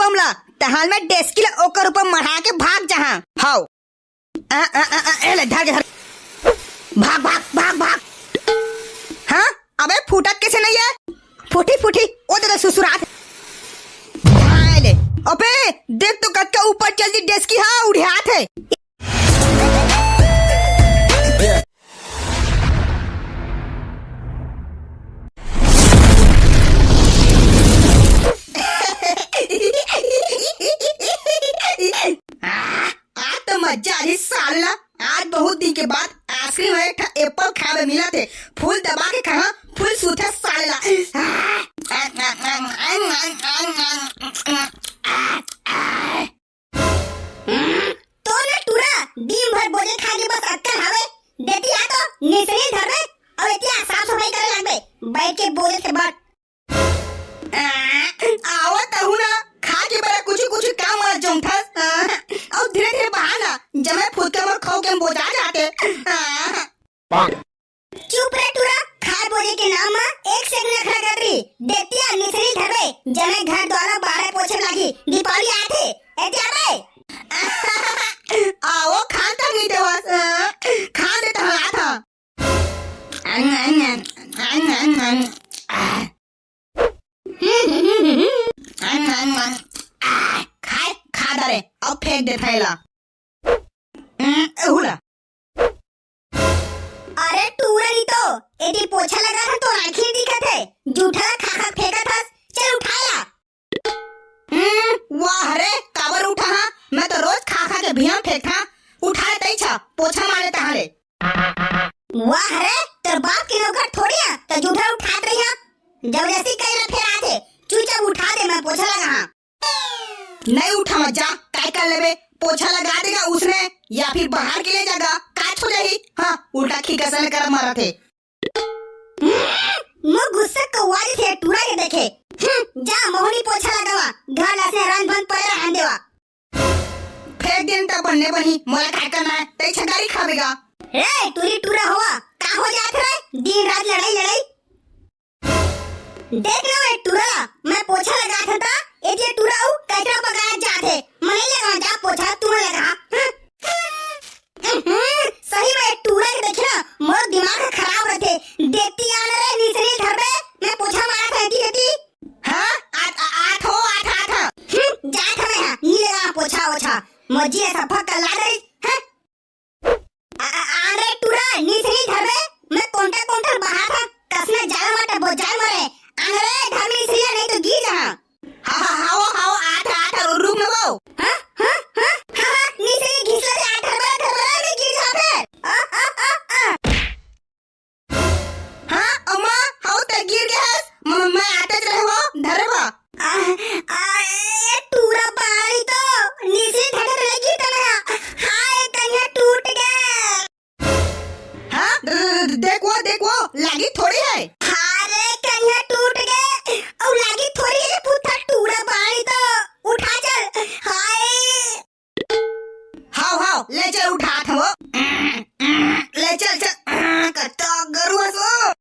रूपम ला तहाल में डेस्की ला ओकर रूपम मढ़ा के भाग जहां हाउ एले धर भाग भाग भाग भाग। हाँ अबे फूटक कैसे नहीं है? फूटी फूटी ओ तो सुसुरात ले। अबे देख तो कद का ऊपर जल्दी डेस्की हाँ उड़ियात है। आज तो मजा आ साला। आज बहुत दिन के बाद आइसक्रीम है एप्पल खावे मिला थे। फूल दबा के खा फूल सूथे साला। तो ना टूरा दिन भर बोले खा के बस अक्कल हवे देती आ तो निसरी धर में और इतना साफ सफाई करे लगबे बैठ के बोले के बाद आवत हूं ना खा के बड़ा कुछ कुछ काम आ जमथा और धीरे धीरे बहाना जमे फूल के मोर खाओ के बोझा जाते। चुप रे टूरा खा बोले के नाम एक सेकंड खड़ा कर रही देती आ निसरी धर में जमे घर द्वारा बाहर पोछे लगी दीपावली आथे एते आवे आओ खाता नहीं देवा खा दे तो हाथ खाए खा दरे अब फेंक दे थैला। हुला अरे टूरा नहीं तो एदी पोछा लगा था तो आंखें दिखत है जूठा खा खा फेंका था चल उठाया। वाह रे काबर उठा हाँ मैं तो रोज खा खा के भियां फेंकता उठाए तई छा पोछा मारे तहाले। वाह रे तेरे बाप के नौकर थोड़ी है तो जूठा उठात रही है जबरदस्ती कई ना फिर आते चुपचाप उठा दे मैं पोछा लगा हाँ। नहीं उठा मत जा काय कर लेबे पोछा लगा देगा उसने या फिर बाहर के ले जाएगा काट हो जाही। हाँ उल्टा खिकसन कर मारा थे मुँह गुस्सा कौवाली थे टूरा के देखे जा मोहनी पोछा लगावा घर लासे रंग बंद पड़े रहन देवा फेंक दिन तक बनने बनी मोला काय करना है तई छगारी खावेगा। रे टूरी टूरा हुआ का हो जात रे दिन रात लड़ाई लड़ाई देख ना वे टूरा मैं पोछा लगा था एजे टूरा हूँ कैसा पकाया जाते मने लगा जा पोछा तुम लगा सही में टूरा के देखे ना मोर दिमाग खराब रहते देखती आना रे निसरी घर में मैं पोछा मारा था देती हाँ आठ हो आठ जा था मैं ये लगा पोछा ओछा मुझे सफा कर ला रही है अरे टूरा निसरी घर में मैं कोंटा बाहर था कसना जाला मत बोझाई मरे अरे घर में निसरी नहीं तो गिर जा। हाओ आठ रुक न वो हाँ निसरी घिसले से आठ घर में गिर जा फिर हाँ अम्मा हाउ ते गिर गया मैं आते रहे वो धरे बा टूरा पानी तो निसरी धड़क लगी तो मेरा हाँ कन्या टूट गया। हाँ देखो लगी थोड़ी है अरे कन्या टूट गए और लगी थोड़ी है पुत्ता टूरा पानी तो उठा चल हाय हाउ ले चल उठा था वो ले चल कत्ता गरु हसो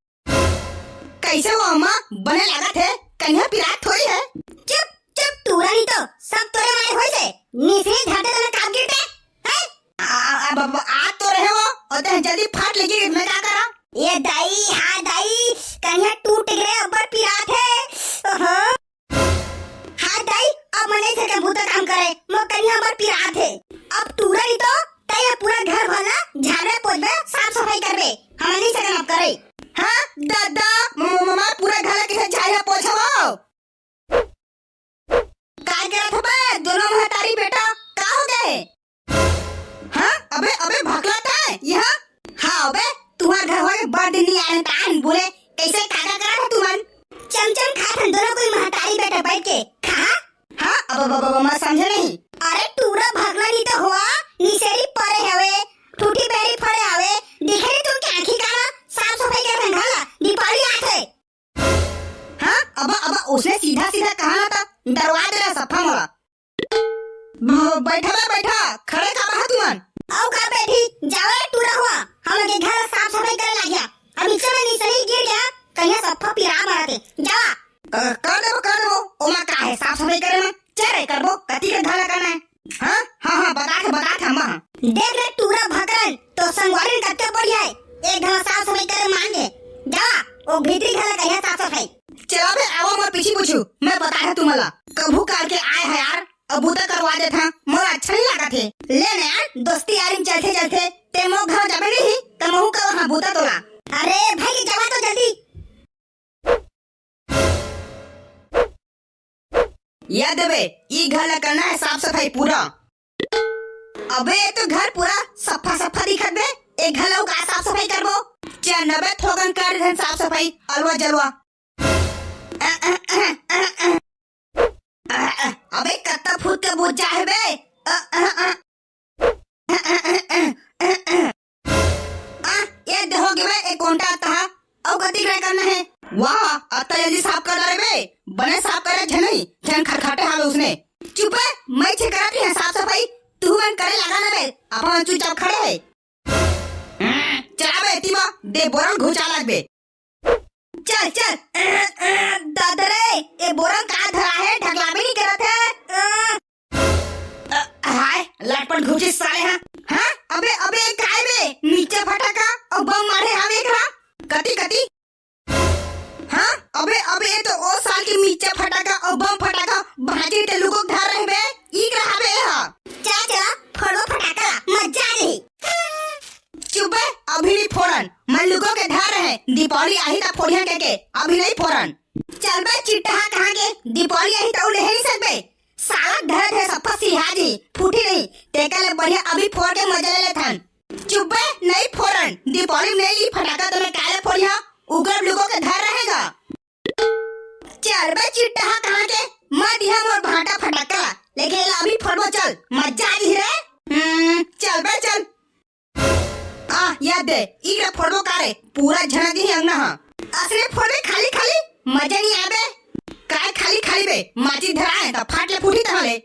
कैसे वो अम्मा बने लगा थे कन्या पिरात थोड़ी है। चुप टूरा नहीं तो सब तोरे मारे होई से निसरी झाटे तो काम गिरते हैं अब आ तो रहे वो और ते जल्दी फाट लेगी मैं क्या करा ये दाई हाँ दाई कन्या टूट गए अबर पिरात है हाँ दाई अब मने से भूत काम करे मो कन्या अबर पिरात है अब टूरा नहीं तो तय पूरा घर भला झाड़े पोछे साफ सफाई करबे हम नहीं सकन अब करे। हाँ दादा मम्मा पूरा घर कैसे झाड़िया पोछाओ काय करा था बे दोनों महतारी बेटा का हो गए। हाँ अबे भगलाता है यहाँ हाँ अबे तुम्हारे घर वाले बर्ड नहीं आए तान बोले कैसे काका करा था तुमन चमचम खाथन दोनों कोई महतारी बेटा बैठ के खा हाँ अब मैं समझे नहीं। अरे टूरा भागला नहीं तो हुआ निसेरी परे हवे टूटी बेरी फड़े हवे दिखे नहीं तुम की आंखी काला साफ सफाई कर रंगाला दीपावली आथे। हाँ अब उसने सीधा कहा ना था दरवाजे ला सफा मोला बैठा खड़े का बहा तुमन आओ का बैठी जावे टूरा हुआ हम के घर साफ सफाई करे लग गया अब नीचे में निसरी गिर गया कन्या सफा पिरा मारते जावा कर देबो ओमा का है साफ सफाई करे में चल करबो कथी के घर लगाना है। हाँ हाँ हाँ बता थे हम देख रे टूरा भकरन तो संगवारी कत्ते बढ़िया है। एक ढंग साफ सफाई करे मांगे जा ओ भीतरी घर कहिया साफ सफाई। चला बे आओ मैं पीछे पूछू मैं बता है तुम्हारा कभू काल के आए है यार अबू तक करवा दे था मोर अच्छा नहीं लगा थे लेने यार दोस्ती यारी चलते ते मो घर जाबे नहीं तमहू का वहां बूता तोला। अरे भाई जवा तो जल्दी याद देवे ई घर ला करना है साफ सफाई पूरा। अबे तो घर पूरा सफा दिखत बे एक घर ला का साफ सफाई करबो चार 90 थोगन कर दे साफ सफाई अलवा जलवा। अबे कत्ता फूट के बोझ जाए बे ये देखोगे बे एक कोंटा आता है और गति करे करना है। वाह अत्ता जल्दी साफ कर रहे बे बने साफ करे झनई झन खटखटे हावे उसने। चुप है मैं छे कराती है साफ सफाई तू मन करे लगा ना बे अपन चुपचाप खड़े है। चला बे तीमा दे बोरन घुचा लग बे चल दादा रे ये बोरन का धरा है ढगला भी नहीं करत है। हाय लटपट घुची साले हां अबे काय बे नीचे फटाका और बम मारे हवे एकरा कती हां अबे ये तो ओ साल की नीचे फटाका और बम फटाका भाजी ते लोगो धर रहे बे ई रहा बे हां चला फोड़ो फटाका मजा आ रही। चुप है अभी नहीं फोड़न मैं लोगों के धर रहे दीपावली आई ता फोड़िया के अभी नहीं फोड़न। चल बे चिट्टा कहां के दीपावली आई ता ले नहीं सकबे साला धर है सफा सिहाजी फूटी नहीं तेकले बढ़िया अभी फोड़ के मजा ले थन। चुप है नहीं फोड़न दीपावली में नहीं फटाका तो मैं काले फोड़िया उगर लोगों के धर रहेगा। चल बे चिट्टा कहां के मैं दिया मोर भाटा फटाका लेकिन अभी फोड़बो चल मजा आ रही रे। चल बे चल याद दे इकरा फोड़बो कारे पूरा झना दी अंगना हां असले फोड़े खाली मजा नहीं आबे काय खाली बे माची धराए त फाटले फूटी तहले।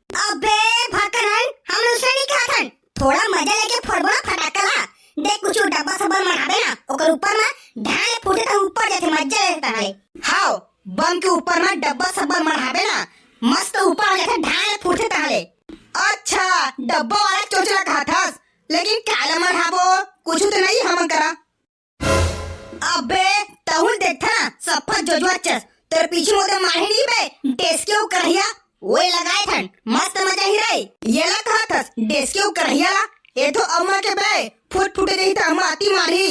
अबे भकरन हम उसे नहीं खाथन थोड़ा मजा लेके फोड़बो ना फटाका ला देख कुछ डब्बा सब मनाबे ना ओकर ऊपर में ढाल फूटे त ऊपर जाके मजा ले तहले। हां बम के ऊपर में डब्बा सब मनाबे ना मस्त ऊपर जाके ढाल फूटे तहले। अच्छा डब्बा वाला चोचला खाथस लेकिन काला मनाबो कुछ तो नहीं हम करा। अबे तहुल देखता ना सफा जोजवाचस तेरे पीछे मोदे मारे नहीं बे डेस्क के ऊपर कहिया ओए लगाए थन मस्त मजा ही रही ये ला कहा था डेस्क के ऊपर कहिया ला ये तो अम्मा के बे फूटे नहीं था अम्मा आती मारी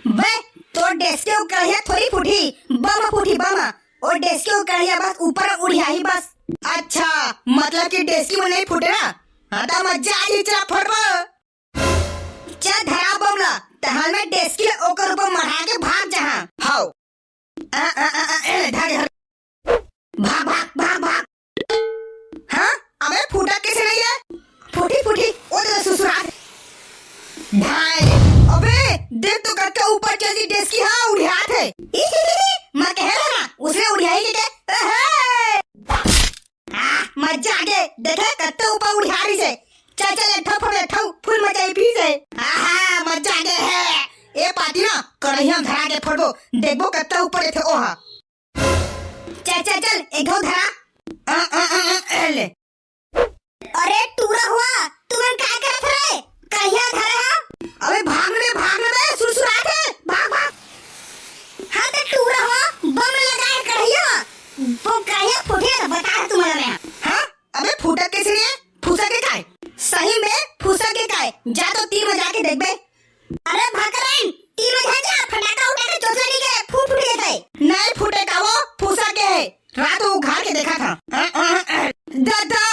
बे तो डेस्क के ऊपर कहिया थोड़ी फूटी बम और डेस्क के ऊपर कहिया बस ऊपर उड़िया ही बस। अच्छा मतलब कि डेस्क में नहीं फूटे ना हाँ तो मजा आ रही चला फटबो चल धरा बमला तहाल में डेस्क के ओकर ऊपर मढ़ा के भाग जहां हाउ भाग हाँ अबे फूटा कैसे नहीं है फूटी ओ तो ससुराल भाई अबे देख तो करके ऊपर चली डेस्क की हाँ उड़ियात है मैं कह रहा ना उसने उड़ियाई के मजा आ गए देखे कत्ते ऊपर उड़िया रही से चल ठो फुल मजा ही पी से मजा आ गए है ए पार्टी ना कढ़ैया धरा के फोड़बो देखबो कत्ते ऊपर थे ओहा चल एक घो धरा ले। अरे टूरा हुआ तुमन काय करत रे कहिया धरे अबे भागने में सुरसुरात है भाग हां तो टूरा हुआ बम लगाए कढ़ैया वो कहिया फूटे तो बता तुम्हारा मैं हां अबे फूटा कैसे रे फूसा के काय सही में फूसा के काय जा तो तीर में जाके देख बे। अरे भकरन तीर में जा फटाका उठा के चोचली के फूट जाता है नहीं फूटे का वो फूसा के है रात वो घर के देखा था दादा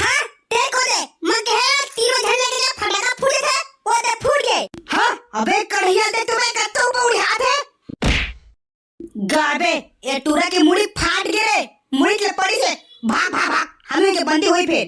हां देखो दे मैं कह तीर में झड़ने के लिए फटाका फूटे थे वो तो फूट गए। हां अबे कढ़ैया दे तुम्हें कत्ते ऊपर उड़ी हाथ है गाबे ये टूरा की मुड़ी फाट गिरे मुड़ी के पड़ी से भाग हमें के बंदी हुई फिर